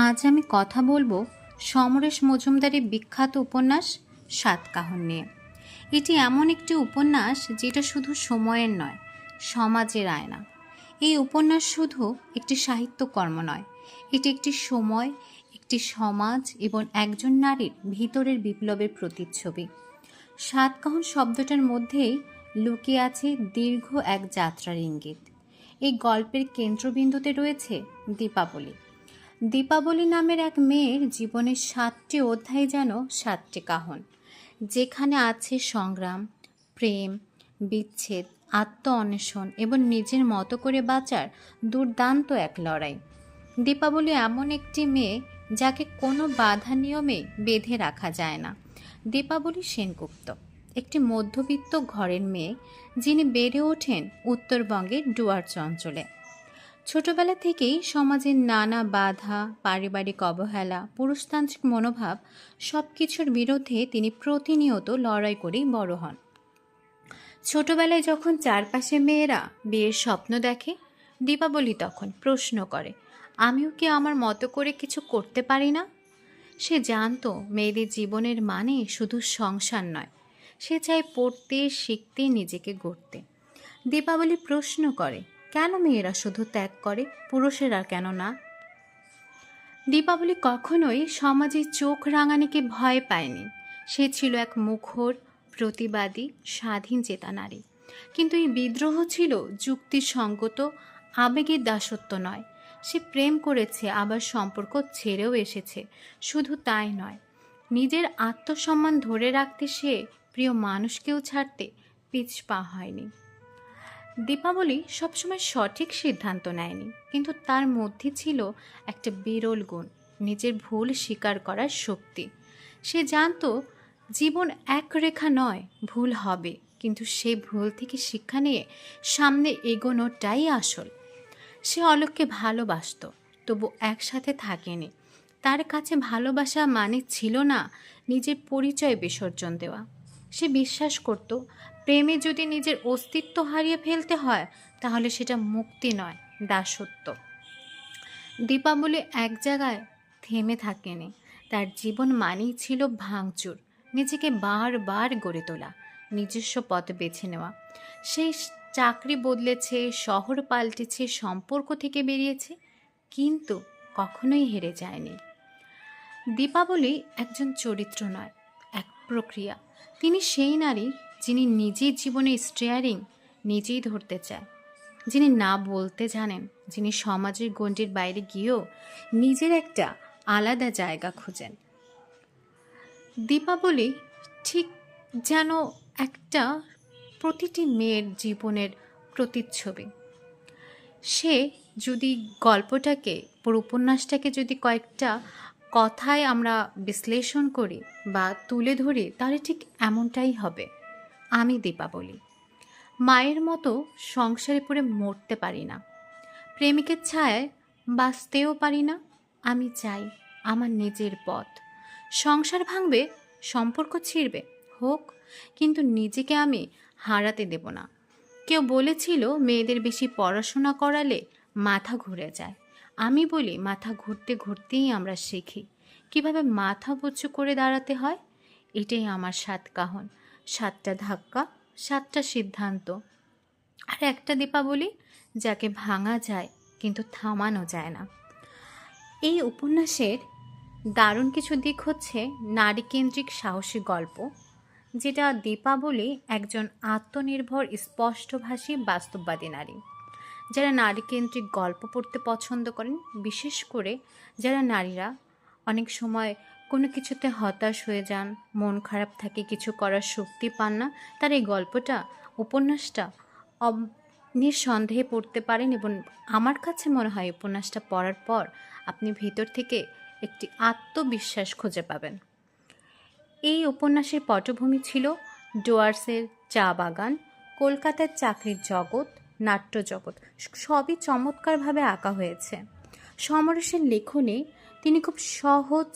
আজ আমি কথা বলবো সমরেশ মজুমদারের বিখ্যাত উপন্যাস সাতকাহন নিয়ে। এটি এমন একটি উপন্যাস যেটা শুধু সময়ের নয়, সমাজের আয়না। এই উপন্যাস শুধু একটি সাহিত্যকর্ম নয়, এটি একটি সময়, একটি সমাজ এবং একজন নারীর ভিতরের বিপ্লবের প্রতিচ্ছবি। সাতকাহন শব্দটার মধ্যেই লুকিয়ে আছে দীর্ঘ এক যাত্রার ইঙ্গিত। এই গল্পের কেন্দ্রবিন্দুতে রয়েছে দীপাবলি। দীপাবলি নামের এক মেয়ের জীবনের ৭টি অধ্যায় যেন ৭টি কাহন, যেখানে আছে সংগ্রাম, প্রেম, বিচ্ছেদ, আত্ম অন্বেষণ এবং নিজের মতো করে বাঁচার দুর্দান্ত এক লড়াই। দীপাবলি এমন একটি মেয়ে যাকে কোনো বাধা নিয়মে বেঁধে রাখা যায় না। দীপাবলি সেনগুপ্ত একটি মধ্যবিত্ত ঘরের মেয়ে, যিনি বেড়ে ওঠেন উত্তরবঙ্গের ডুয়ার্স অঞ্চলে। ছোটবেলা থেকেই সমাজের নানা বাধা, পারিবারিক অবহেলা, পুরুষতান্ত্রিক মনোভাব সব কিছুর বিরুদ্ধে তিনি প্রতিনিয়ত লড়াই করেই বড় হন। ছোটবেলায় যখন চারপাশে মেয়েরা বিয়ের স্বপ্ন দেখে, দীপাবলি তখন প্রশ্ন করে, আমিও কি আমার মতো করে কিছু করতে পারি না? সে জানতো মেয়েদের জীবনের মানে শুধু সংসার নয়, সে চায় পড়তে, শিখতে, নিজেকে গড়তে। দীপাবলি প্রশ্ন করে, কেন মেয়েরা শুধু ত্যাগ করে, পুরুষেরা কেন না? দীপাবলি কখনোই সমাজের চোখ রাঙানিকে ভয় পায়নি। সে ছিল এক মুখর, প্রতিবাদী, স্বাধীন চেতা নারী। কিন্তু এই বিদ্রোহ ছিল যুক্তিসঙ্গত, আবেগের দাসত্ব নয়। সে প্রেম করেছে, আবার সম্পর্ক ছেড়েও এসেছে। শুধু তাই নয়, নিজের আত্মসম্মান ধরে রাখতে সে প্রিয় মানুষকেও ছাড়তে পিছপা হয়নি। দীপাবলি সবসময় সঠিক সিদ্ধান্ত নেয়নি, কিন্তু তার মধ্যে ছিল একটা বিরল গুণ, নিজের ভুল স্বীকার করার শক্তি। সে জানতো জীবন এক রেখা নয়, ভুল হবে, কিন্তু সে ভুল থেকে শিক্ষা নিয়ে সামনে এগোনোটাই আসল। সে অলোককে ভালোবাসত, তবু একসাথে থাকেনি। তার কাছে ভালোবাসা মানে ছিল না নিজের পরিচয় বিসর্জন দেওয়া। সে বিশ্বাস করত, প্রেমে যদি নিজের অস্তিত্ব হারিয়ে ফেলতে হয়, তাহলে সেটা মুক্তি নয়, দাসত্ব। দীপাবলি এক জায়গায় থেমে থাকেনি। তার জীবন মানেই ছিল ভাঙচুর, নিজেকে বারবার গড়ে তোলা, নিজস্ব পথ বেছে নেওয়া। সেই চাকরি বদলেছে, শহর পাল্টেছে, সম্পর্ক থেকে বেরিয়েছে, কিন্তু কখনোই হেরে যায়নি। দীপাবলি একজন চরিত্র নয়, এক প্রক্রিয়া। তিনি সেই নারী যিনি নিজের জীবনের স্টিয়ারিং নিজেই ধরতে চায়, যিনি না বলতে জানেন, যিনি সমাজের গণ্ডির বাইরে গিয়েও নিজের একটা আলাদা জায়গা খুঁজেন। দীপাবলি ঠিক যেন একটা প্রতিটি মেয়ের জীবনের প্রতিচ্ছবি। সে যদি গল্পটাকে, পুরো উপন্যাসটাকে যদি কয়েকটা কথায় আমরা বিশ্লেষণ করি বা তুলে ধরি, তাহলে ঠিক এমনটাই হবে। আমি দীপাবলি, মায়ের মতো সংসারে পড়ে মরতে পারি না, প্রেমিকের ছায়ায় বাঁচতেও পারি না। আমি চাই আমার নিজের পথ। সংসার ভাঙবে, সম্পর্ক ছিঁড়বে, হোক, কিন্তু নিজেকে আমি হারাতে দেব না। কেউ বলেছিল মেয়েদের বেশি পড়াশোনা করালে মাথা ঘুরে যায়। আমি বলি, মাথা ঘুরতে ঘুরতেই আমরা শিখি কিভাবে মাথা উঁচু করে দাঁড়াতে হয়। এটাই আমার সাতকাহন, 7টা ধাক্কা, 7টা সিদ্ধান্ত, আর একটা দীপাবলি যাকে ভাঙা যায় কিন্তু থামানো যায় না। এই উপন্যাসের দারুণ কিছু দিক হচ্ছে নারীকেন্দ্রিক সাহসী গল্প, যেটা দীপাবলি একজন আত্মনির্ভর, স্পষ্টভাষী, বাস্তববাদী নারী। যারা নারীকেন্দ্রিক গল্প পড়তে পছন্দ করেন, বিশেষ করে যারা নারীরা অনেক সময় কোনো কিছুতে হতাশ হয়ে যান, মন খারাপ থাকে, কিছু করার শক্তি পান না, তার এই গল্পটা, উপন্যাসটা নিঃসন্দেহে পড়তে পারেন। এবং আমার কাছে মনে হয় উপন্যাসটা পড়ার পর আপনি ভিতর থেকে একটি আত্মবিশ্বাস খুঁজে পাবেন। এই উপন্যাসের পটভূমি ছিল ডুয়ার্সের চা বাগান, কলকাতার চাকরির জগৎ, নাট্য জগৎ, সবই চমৎকারভাবে আঁকা হয়েছে। সমরেশের লেখনে তিনি খুব সহজ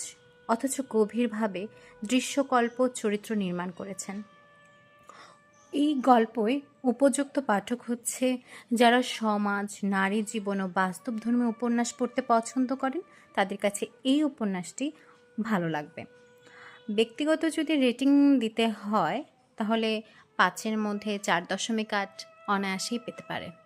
অথচ গভীরভাবে দৃশ্যকল্প চরিত্র নির্মাণ করেছেন। এই গল্পে উপযুক্ত পাঠক হচ্ছে যারা সমাজ, নারী জীবন ও বাস্তবধর্মী উপন্যাস পড়তে পছন্দ করেন, তাদের কাছে এই উপন্যাসটি ভালো লাগবে। ব্যক্তিগত যদি রেটিং দিতে হয় তাহলে ৫-এর মধ্যে ৪.৮ অনায়াসেই পেতে পারে।